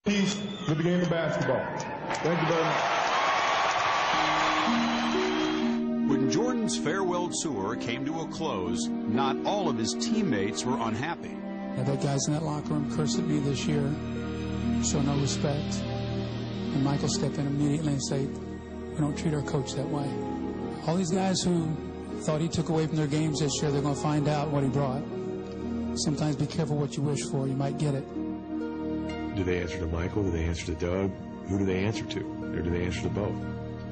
Peace with the game of basketball. Thank you very much. When Jordan's farewell tour came to a close, not all of his teammates were unhappy. I've had guys in that locker room curse at me this year, show no respect. And Michael stepped in immediately and said, we don't treat our coach that way. All these guys who thought he took away from their games this year, they're going to find out what he brought. Sometimes be careful what you wish for. You might get it. Do they answer to Michael? Do they answer to Doug? Who do they answer to? Or do they answer to both?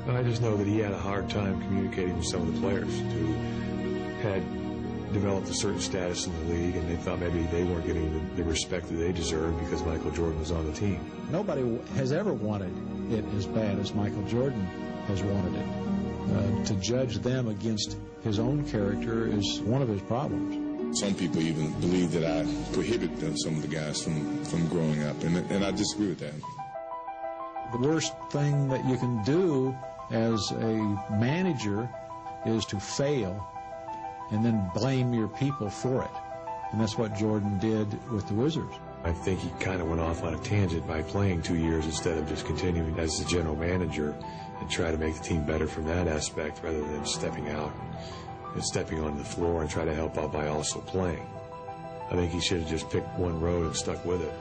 And I just know that he had a hard time communicating with some of the players who had developed a certain status in the league, and they thought maybe they weren't getting the respect that they deserved because Michael Jordan was on the team. Nobody has ever wanted it as bad as Michael Jordan has wanted it. To judge them against his own character is one of his problems. Some people even believe that I prohibited some of the guys from growing up, and I disagree with that. The worst thing that you can do as a manager is to fail and then blame your people for it. And that's what Jordan did with the Wizards. I think he kind of went off on a tangent by playing 2 years instead of just continuing as the general manager and try to make the team better from that aspect rather than stepping out and stepping on the floor and try to help out by also playing. I think he should have just picked one road and stuck with it.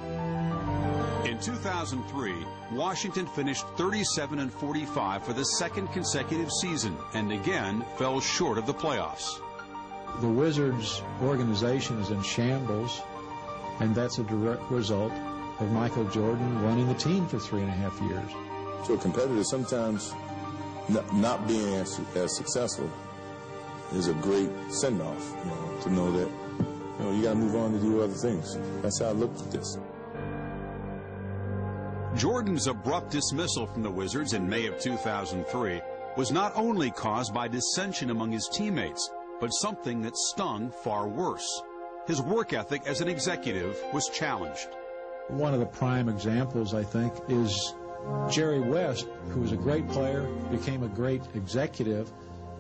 In 2003, Washington finished 37-45 for the second consecutive season and again fell short of the playoffs. The Wizards organization is in shambles, and that's a direct result of Michael Jordan running the team for 3.5 years. So a competitor, sometimes not being as successful is a great send-off, to know that you got to move on to do other things. That's how I looked at this. Jordan's abrupt dismissal from the Wizards in May of 2003 was not only caused by dissension among his teammates, but something that stung far worse. His work ethic as an executive was challenged. One of the prime examples, I think, is Jerry West, who was a great player, became a great executive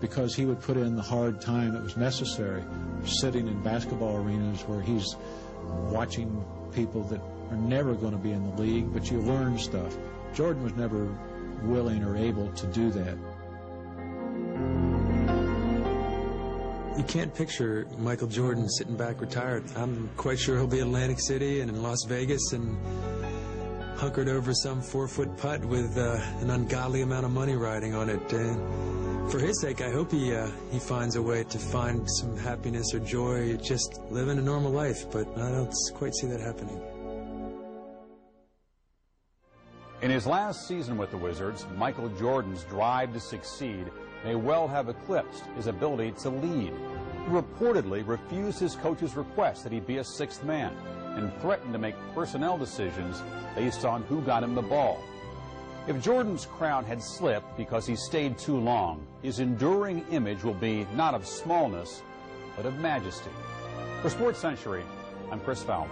because he would put in the hard time that was necessary, sitting in basketball arenas where he's watching people that are never going to be in the league, but you learn stuff. Jordan was never willing or able to do that. You can't picture Michael Jordan sitting back retired. I'm quite sure he'll be in Atlantic City and in Las Vegas and hunkered over some 4-foot putt with an ungodly amount of money riding on it. For his sake, I hope he finds a way to find some happiness or joy just living a normal life, but I don't quite see that happening. In his last season with the Wizards, Michael Jordan's drive to succeed may well have eclipsed his ability to lead. He reportedly refused his coach's request that he be a sixth man and threatened to make personnel decisions based on who got him the ball. If Jordan's crown had slipped because he stayed too long, his enduring image will be not of smallness, but of majesty. For Sports Century, I'm Chris Fowler.